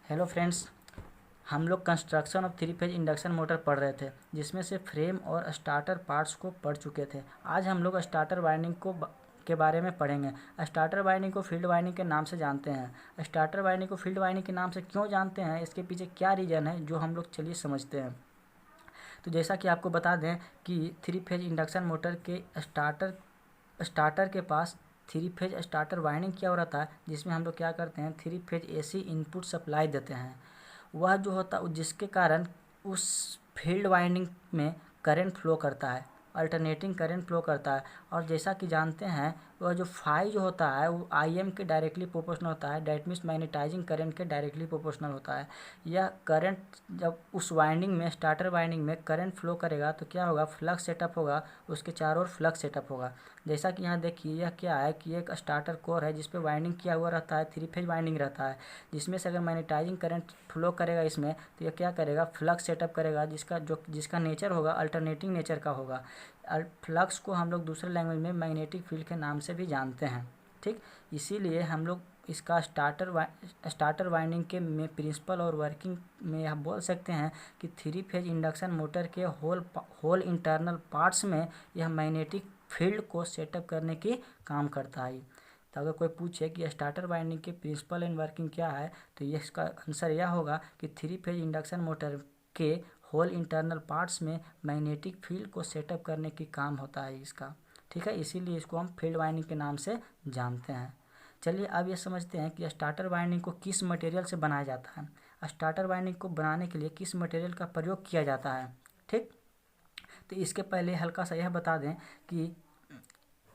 Hello friends, हम लोग construction of three phase induction motor पढ़ रहे थे, जिसमें से फ्रेम और स्टार्टर पार्ट्स को पढ़ चुके थे। आज हम लोग स्टार्टर वाइंडिंग के बारे में पढ़ेंगे। स्टार्टर वाइंडिंग को फील्ड वाइंडिंग के नाम से जानते हैं। स्टार्टर वाइंडिंग को फील्ड वाइंडिंग के नाम से क्यों जानते हैं, इसके पीछे क्या रीज़न है, जो हम लोग चलिए समझते हैं। तो जैसा कि आपको बता दें कि थ्री फेज इंडक्शन मोटर के स्टार्टर के पास थ्री फेज स्टार्टर वाइंडिंग किया हुआ रहता है, जिसमें हम लोग क्या करते हैं, three phase AC input supply देते हैं। वह जो होता है जिसके कारण उस फील्ड वाइंडिंग में करंट फ्लो करता है, अल्टरनेटिंग करंट फ्लो करता है। और जैसा कि जानते हैं, वह जो फाई जो होता है वो आई एम के डायरेक्टली प्रोपोर्शनल होता है, डैट मीन्स मैग्नेटाइजिंग करंट के डायरेक्टली प्रोपोर्शनल होता है। यह करंट जब उस वाइंडिंग में, स्टार्टर वाइंडिंग में करंट फ्लो करेगा तो क्या होगा, फ्लक्स सेटअप होगा, उसके चारों ओर फ्लक्स सेटअप होगा। जैसा कि यहाँ देखिए, यह क्या है कि एक स्टार्टर कोर है जिस पे वाइंडिंग किया हुआ रहता है, थ्री फेज वाइंडिंग रहता है, जिसमें से अगर मैग्नेटाइजिंग करंट फ्लो करेगा इसमें, तो यह क्या करेगा, फ्लक्स सेटअप करेगा, जिसका नेचर होगा अल्टरनेटिंग नेचर का होगा। फ्लक्स को हम लोग दूसरे लैंग्वेज में मैग्नेटिक फील्ड के नाम से भी जानते हैं। ठीक, इसीलिए हम लोग इसका स्टार्टर वाइंडिंग के में प्रिंसिपल और वर्किंग में यह बोल सकते हैं कि थ्री फेज इंडक्शन मोटर के होल इंटरनल पार्ट्स में यह मैग्नेटिक फील्ड को सेटअप करने की काम करता है। तो अगर कोई पूछे कि स्टार्टर वाइंडिंग के प्रिंसिपल एंड वर्किंग क्या है, तो ये इसका आंसर यह होगा कि थ्री फेज इंडक्शन मोटर के होल इंटरनल पार्ट्स में मैग्नेटिक फील्ड को सेटअप करने की काम होता है इसका। ठीक है, इसीलिए इसको हम फील्ड वाइंडिंग के नाम से जानते हैं। चलिए अब ये समझते हैं कि स्टार्टर वाइंडिंग को किस मटेरियल से बनाया जाता है, स्टार्टर वाइंडिंग को बनाने के लिए किस मटेरियल का प्रयोग किया जाता है। ठीक, तो इसके पहले हल्का सा यह बता दें कि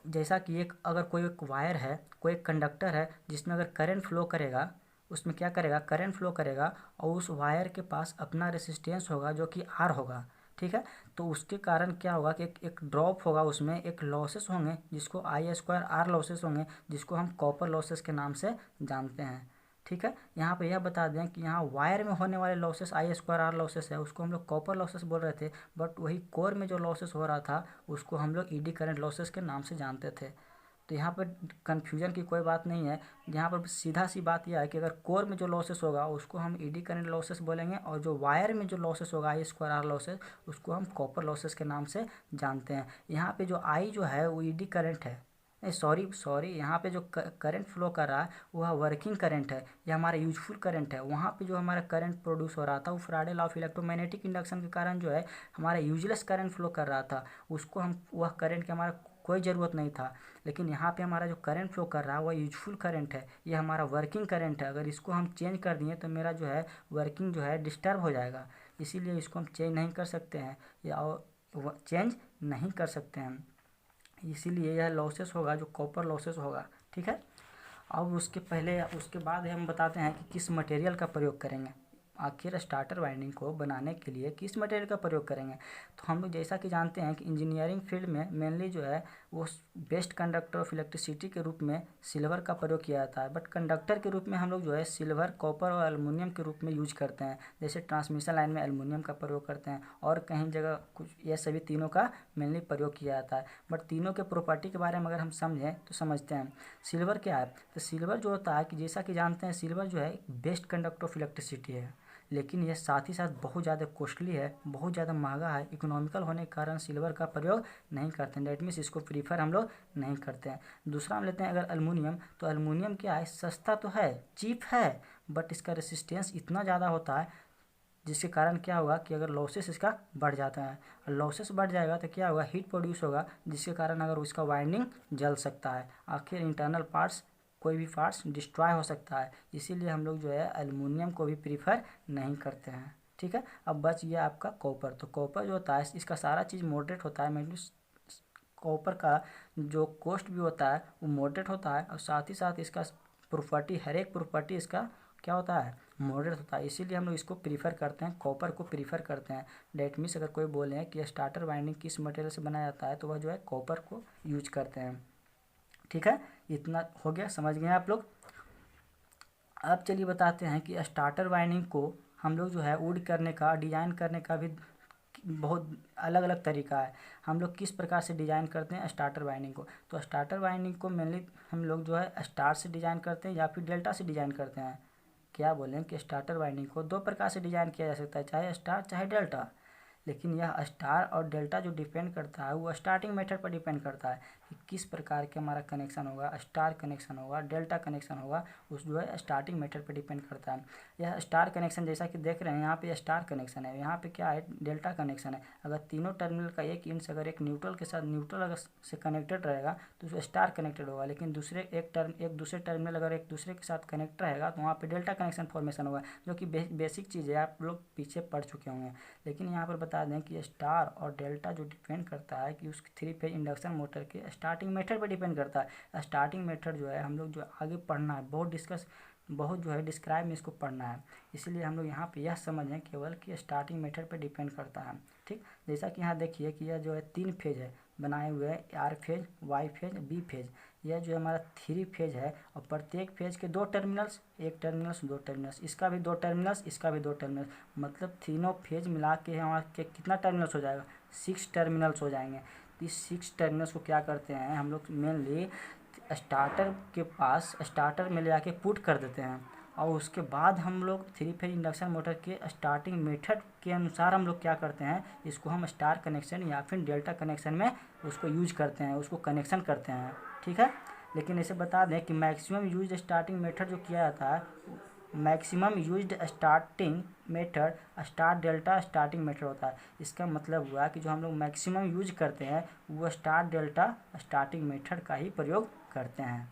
जैसा कि अगर कोई एक वायर है, कोई एक कंडक्टर है, जिसमें अगर करंट फ्लो करेगा, उसमें क्या करेगा, करंट फ्लो करेगा, और उस वायर के पास अपना रेसिस्टेंस होगा जो कि आर होगा। ठीक है, तो उसके कारण क्या होगा कि एक ड्रॉप होगा, उसमें एक लॉसेस होंगे जिसको आई स्क्वायर आर लॉसेस होंगे, जिसको हम कॉपर लॉसेस के नाम से जानते हैं। ठीक है, यहाँ पे यह बता दें कि यहाँ वायर में होने वाले लॉसेस आई स्क्वायर आर लॉसेस है, उसको हम लोग कॉपर लॉसेस बोल रहे थे, बट वही कोर में जो लॉसेस हो रहा था उसको हम लोग ईडी करंट लॉसेस के नाम से जानते थे। तो यहाँ पर कन्फ्यूजन की कोई बात नहीं है। यहाँ पर सीधा सी बात यह है कि अगर कोर में जो लॉसेस होगा उसको हम ईडी करंट लॉसेस बोलेंगे, और जो वायर में जो लॉसेस होगा आई स्क्वायर आर लॉसेस, उसको हम कॉपर लॉसेस के नाम से जानते हैं। यहाँ पे जो आई जो है वो ईडी करंट है, नहीं सॉरी यहाँ पे जो करंट फ्लो कर रहा है वह वर्किंग करंट है, यह हमारा यूजफुल करंट है। वहाँ पे जो हमारा करंट प्रोड्यूस हो रहा था वो फ्राडे लॉ ऑफ इलेक्ट्रोमैग्नेटिक इंडक्शन के कारण जो है हमारा यूजलेस करंट फ्लो कर रहा था, उसको हम वह करंट की हमारा कोई ज़रूरत नहीं था। लेकिन यहाँ पे हमारा जो करंट फ्लो कर रहा है वह यूजफुल करंट है, यह हमारा वर्किंग करंट है। अगर इसको हम चेंज कर दिए तो मेरा जो है वर्किंग जो है डिस्टर्ब हो जाएगा, इसीलिए इसको हम चेंज नहीं कर सकते हैं, या चेंज नहीं कर सकते हैं, इसीलिए यह लॉसेस होगा जो कॉपर लॉसेस होगा। ठीक है, अब उसके बाद हम बताते हैं कि किस मटेरियल का प्रयोग करेंगे। आखिर स्टार्टर वाइंडिंग को बनाने के लिए किस मटेरियल का प्रयोग करेंगे, तो हम लोग जैसा कि जानते हैं कि इंजीनियरिंग फील्ड में मेनली जो है वो बेस्ट कंडक्टर ऑफ इलेक्ट्रिसिटी के रूप में सिल्वर का प्रयोग किया जाता है। बट कंडक्टर के रूप में हम लोग जो है सिल्वर, कॉपर और एल्युमिनियम के रूप में यूज करते हैं। जैसे ट्रांसमिशन लाइन में एल्युमिनियम का प्रयोग करते हैं, और कहीं जगह कुछ, यह सभी तीनों का मेनली प्रयोग किया जाता है। बट तीनों के प्रॉपर्टी के बारे में अगर हम समझें तो समझते हैं। सिल्वर क्या है, तो सिल्वर जो होता है कि जैसा कि जानते हैं सिल्वर जो है बेस्ट कंडक्टर ऑफ इलेक्ट्रिसिटी है, लेकिन यह साथ ही साथ बहुत ज़्यादा कॉस्टली है, बहुत ज़्यादा महंगा है। इकोनॉमिकल होने के कारण सिल्वर का प्रयोग नहीं करते हैं, डेट मीन्स इसको प्रीफर हम लोग नहीं करते हैं। दूसरा हम लेते हैं अगर एल्युमिनियम, तो एल्युमिनियम क्या है, सस्ता तो है, चीप है, बट इसका रेसिस्टेंस इतना ज़्यादा होता है जिसके कारण क्या होगा कि अगर लॉसेस इसका बढ़ जाता है, और लॉसेस बढ़ जाएगा तो क्या होगा, हीट प्रोड्यूस होगा, जिसके कारण अगर उसका वाइंडिंग जल सकता है, आखिर इंटरनल पार्ट्स, कोई भी पार्ट्स डिस्ट्रॉय हो सकता है। इसीलिए हम लोग जो है एल्युमिनियम को भी प्रीफर नहीं करते हैं। ठीक है, अब बच गया आपका कॉपर। तो कॉपर जो होता है इसका सारा चीज़ मॉडरेट होता है, मेनली कॉपर का जो कॉस्ट भी होता है वो मॉडरेट होता है, और साथ ही साथ इसका प्रॉपर्टी, हर एक प्रॉपर्टी इसका क्या होता है, मॉडरेट होता है। इसीलिए हम लोग इसको प्रीफर करते हैं, कॉपर को प्रीफर करते हैं। डेट मीन्स अगर कोई बोले कि स्टार्टर वाइंडिंग किस मटेरियल से बनाया जाता है, तो वह जो है कॉपर को यूज करते हैं। ठीक है, इतना हो गया, समझ गए आप लोग। अब चलिए बताते हैं कि स्टार्टर वाइंडिंग को हम लोग जो है वुड करने का, डिज़ाइन करने का भी बहुत अलग अलग तरीका है। हम लोग किस प्रकार से डिज़ाइन करते हैं स्टार्टर वाइंडिंग को, तो स्टार्टर वाइंडिंग को मेनली हम लोग जो है स्टार से डिज़ाइन करते हैं या फिर डेल्टा से डिज़ाइन करते हैं। क्या बोलें कि स्टार्टर वाइंडिंग को दो प्रकार से डिजाइन किया जा सकता है, चाहे स्टार चाहे डेल्टा। लेकिन यह स्टार और डेल्टा जो डिपेंड करता है वो स्टार्टिंग मेथड पर डिपेंड करता है कि किस प्रकार के हमारा कनेक्शन होगा, स्टार कनेक्शन होगा, डेल्टा कनेक्शन होगा, उस जो है स्टार्टिंग मेथड पर डिपेंड करता है। यह स्टार कनेक्शन जैसा कि देख रहे हैं यहाँ पे स्टार कनेक्शन है, यहाँ पे क्या है डेल्टा कनेक्शन है। अगर तीनों टर्मिनल का एक इंच अगर एक न्यूट्रल के साथ न्यूट्रल अगर से कनेक्टेड रहेगा तो उसमें स्टार कनेक्टेड होगा, लेकिन दूसरे एक दूसरे टर्मिनल अगर एक दूसरे के साथ कनेक्ट रहेगा तो वहाँ पे डेल्टा कनेक्शन फॉर्मेशन होगा, जो कि बेसिक चीज़ है, आप लोग पीछे पढ़ चुके होंगे। लेकिन यहाँ पर बता दें कि स्टार और डेल्टा जो डिपेंड करता है कि उस थ्री फेज इंडक्शन मोटर के स्टार्टिंग मेथड पर डिपेंड करता है। स्टार्टिंग मेथड जो है हम लोग जो आगे पढ़ना है बहुत जो है डिस्क्राइब में इसको पढ़ना है, इसलिए हम लोग यहाँ पे यह समझें केवल कि स्टार्टिंग मेथड पे डिपेंड करता है। ठीक, जैसा कि यहाँ देखिए कि यह जो है 3 फेज है बनाए हुए हैं, R phase, Y phase, B phase. यह जो हमारा 3 फेज है और प्रत्येक फेज के 2 टर्मिनल्स, एक टर्मिनल्स 2 टर्मिनल्स, इसका भी 2 टर्मिनल्स, इसका भी 2 टर्मिनल्स, मतलब तीनों फेज मिला के हमारे कितना टर्मिनल्स हो जाएगा, 6 टर्मिनल्स हो जाएंगे। इस 6 टर्मिनल्स को क्या करते हैं हम लोग मेनली स्टार्टर के पास स्टार्टर में ले जाके पुट कर देते हैं, और उसके बाद हम लोग 3 फेज इंडक्शन मोटर के स्टार्टिंग मेथड के अनुसार हम लोग क्या करते हैं, इसको हम स्टार कनेक्शन या फिर डेल्टा कनेक्शन में उसको यूज करते हैं, उसको कनेक्शन करते हैं। ठीक है, लेकिन इसे बता दें कि मैक्सिमम यूज स्टार्टिंग मेथड जो किया जाता है, maximum used starting method star delta starting method होता है। इसका मतलब हुआ कि जो हम लोग मैक्सिमम यूज करते हैं वो स्टार डेल्टा स्टार्टिंग मेथड का ही प्रयोग करते हैं।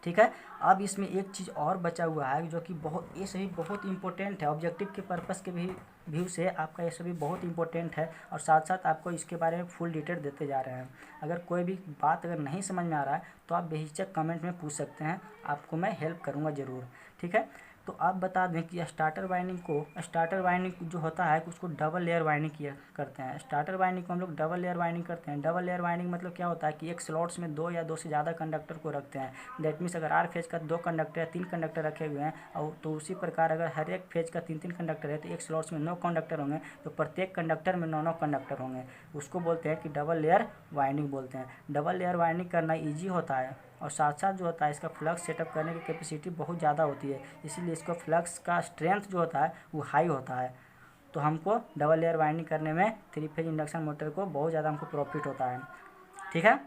ठीक है, अब इसमें एक चीज़ और बचा हुआ है जो कि ये सभी बहुत इंपॉर्टेंट है, ऑब्जेक्टिव के पर्पस के भी व्यू से आपका ये सभी बहुत इंपॉर्टेंट है, और साथ साथ आपको इसके बारे में फुल डिटेल देते जा रहे हैं। अगर कोई भी बात अगर नहीं समझ में आ रहा है तो आप बेहिचक कमेंट में पूछ सकते हैं, आपको मैं हेल्प करूँगा ज़रूर। ठीक है, तो आप बता दें कि स्टार्टर वाइंडिंग जो होता है उसको डबल लेयर वाइंडिंग किया करते हैं। स्टार्टर वाइंडिंग को हम लोग डबल लेयर वाइंडिंग करते हैं। डबल लेयर वाइंडिंग मतलब क्या होता है कि एक स्लॉट्स में 2 या 2 से ज़्यादा कंडक्टर को रखते हैं। दैट मीन्स अगर आर फेज का 2 कंडक्टर या 3 कंडक्टर रखे हुए हैं, और तो उसी प्रकार अगर हर एक फेज का 3-3 कंडक्टर है तो एक स्लॉट्स में 9 कंडक्टर होंगे, तो प्रत्येक कंडक्टर में 9-9 कंडक्टर होंगे। उसको बोलते हैं कि डबल लेयर वाइंडिंग बोलते हैं। डबल लेयर वाइंडिंग करना ईजी होता है, और साथ साथ जो होता है इसका फ्लक्स सेटअप करने की कैपेसिटी बहुत ज़्यादा होती है, इसीलिए इसका फ्लक्स का स्ट्रेंथ जो होता है वो हाई होता है। तो हमको डबल लेयर वाइंडिंग करने में 3 फेज इंडक्शन मोटर को बहुत ज़्यादा हमको प्रॉफिट होता है। ठीक है,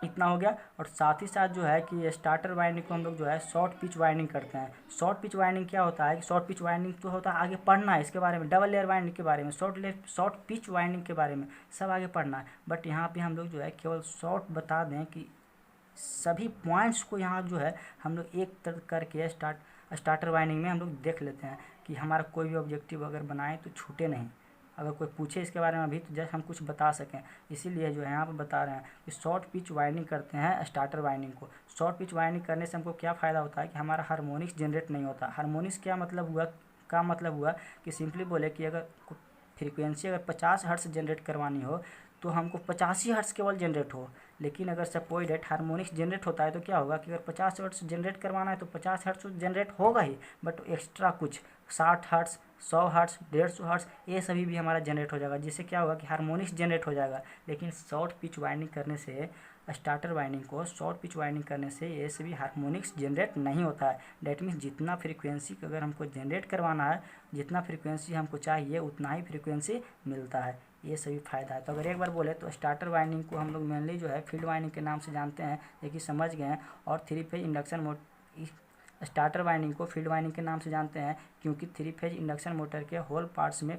इतना हो गया। और साथ ही साथ जो है कि स्टार्टर वाइंडिंग को हम लोग जो है शॉर्ट पिच वाइंडिंग करते हैं। शॉर्ट पिच वाइंडिंग क्या होता है कि शॉर्ट पिच वाइंडिंग तो होता है, आगे पढ़ना है इसके बारे में, डबल लेयर वाइंडिंग के बारे में, शॉर्ट पिच वाइंडिंग के बारे में सब आगे पढ़ना है। बट यहाँ पे हम लोग जो है केवल शॉर्ट बता दें कि सभी पॉइंट्स को यहाँ जो है हम लोग एक तरह करके स्टार्टर वाइंडिंग में हम लोग देख लेते हैं कि हमारा कोई भी ऑब्जेक्टिव अगर बनाए तो छूटे नहीं, अगर कोई पूछे इसके बारे में अभी तो जस्ट हम कुछ बता सकें, इसीलिए जो है यहाँ पर बता रहे हैं कि शॉर्ट पिच वाइंडिंग करते हैं स्टार्टर वाइंडिंग को। शॉर्ट पिच वाइंडिंग करने से हमको क्या फ़ायदा होता है कि हमारा हार्मोनिक्स जनरेट नहीं होता। हार्मोनिक्स क्या मतलब हुआ कि सिंपली बोले कि अगर फ्रीक्वेंसी अगर 50 हर्ट्ज जनरेट करवानी हो तो हमको 85 हर्ट्ज केवल जनरेट हो। लेकिन अगर सपोज डेट हार्मोनिक्स जनरेट होता है तो क्या होगा कि अगर 50 हर्ट्ज जनरेट करवाना है तो 50 हर्ट्ज जनरेट होगा ही, बट एक्स्ट्रा कुछ 60 हर्ट्ज, 100 हर्ट्ज, 150 हर्ट्ज ये सभी भी हमारा जनरेट हो जाएगा, जिससे क्या होगा कि हार्मोनिक्स जनरेट हो जाएगा। लेकिन शॉर्ट पिच वाइंडिंग करने से स्टार्टर वाइंडिंग को शॉर्ट पिच वाइंडिंग करने से ये सभी हार्मोनिक्स जनरेट नहीं होता है। डेट मीन्स जितना फ्रीक्वेंसी अगर हमको जनरेट करवाना है, जितना फ्रीक्वेंसी हमको चाहिए उतना ही फ्रीक्वेंसी मिलता है, ये सभी फ़ायदा है। तो अगर एक बार बोले तो स्टार्टर वाइंडिंग को हम लोग मेनली जो है फील्ड वाइंडिंग के नाम से जानते हैं, ये कि समझ गए हैं। और 3 phase induction motor starter winding को फील्ड वाइंडिंग के नाम से जानते हैं, क्योंकि 3 फेज इंडक्शन मोटर के होल पार्ट्स में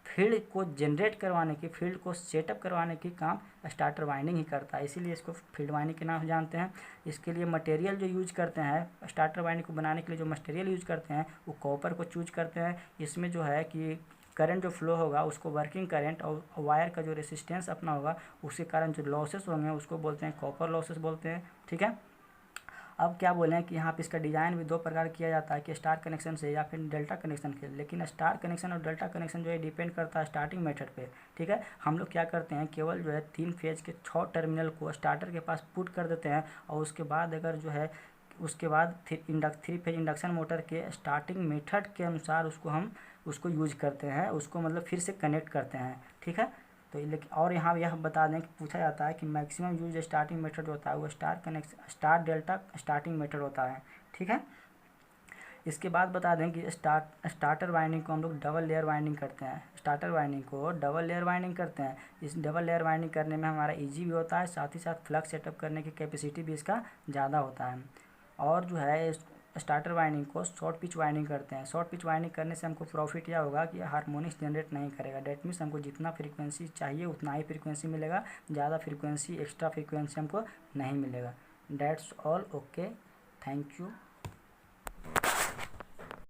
फील्ड को जनरेट करवाने की, फील्ड को सेटअप करवाने की काम स्टार्टर वाइंडिंग ही करता है, इसीलिए इसको फील्ड वाइंडिंग के नाम से जानते हैं। इसके लिए मटेरियल जो यूज करते हैं, स्टार्टर वाइंडिंग को बनाने के लिए जो मटेरियल यूज करते हैं वो कॉपर को चूज करते हैं। इसमें जो है कि करंट जो फ्लो होगा उसको वर्किंग करंट, और वायर का जो रेसिस्टेंस अपना होगा उसके कारण जो लॉसेस होंगे उसको बोलते हैं कॉपर लॉसेस बोलते हैं। ठीक है, अब क्या बोलें कि यहाँ पे इसका डिज़ाइन भी 2 प्रकार किया जाता है कि स्टार कनेक्शन से या फिर डेल्टा कनेक्शन के। लेकिन स्टार कनेक्शन और डेल्टा कनेक्शन जो है डिपेंड करता है स्टार्टिंग मेथड पे। ठीक है, हम लोग क्या करते हैं केवल जो है 3 फेज के 6 टर्मिनल को स्टार्टर के पास पुट कर देते हैं, और उसके बाद अगर जो है उसके बाद 3 फेज इंडक्शन मोटर के स्टार्टिंग मेथड के अनुसार उसको यूज करते हैं, उसको मतलब फिर से कनेक्ट करते हैं। ठीक है, तो लेकिन और यहाँ यह बता दें कि पूछा जाता है कि मैक्सिमम यूज स्टार्टिंग मेथड होता है वो स्टार डेल्टा स्टार्टिंग मेथड होता है। ठीक है, इसके बाद बता दें कि स्टार्टर वाइंडिंग को हम लोग डबल लेयर वाइंडिंग करते हैं। स्टार्टर वाइंडिंग को डबल लेयर वाइंडिंग करते हैं। इस डबल लेयर वाइंडिंग करने में हमारा ईजी भी होता है, साथ ही साथ फ्लक्स सेटअप करने की कैपेसिटी भी इसका ज़्यादा होता है। और जो है स्टार्टर वाइंडिंग को शॉर्ट पिच वाइंडिंग करते हैं। शॉर्ट पिच वाइंडिंग करने से हमको प्रॉफिट यह होगा कि हार्मोनिक्स जनरेट नहीं करेगा। डेट मीन्स हमको जितना फ्रीक्वेंसी चाहिए उतना ही फ्रीक्वेंसी मिलेगा, ज़्यादा फ्रीक्वेंसी एक्स्ट्रा फ्रीक्वेंसी हमको नहीं मिलेगा। That's all. Okay, thank you.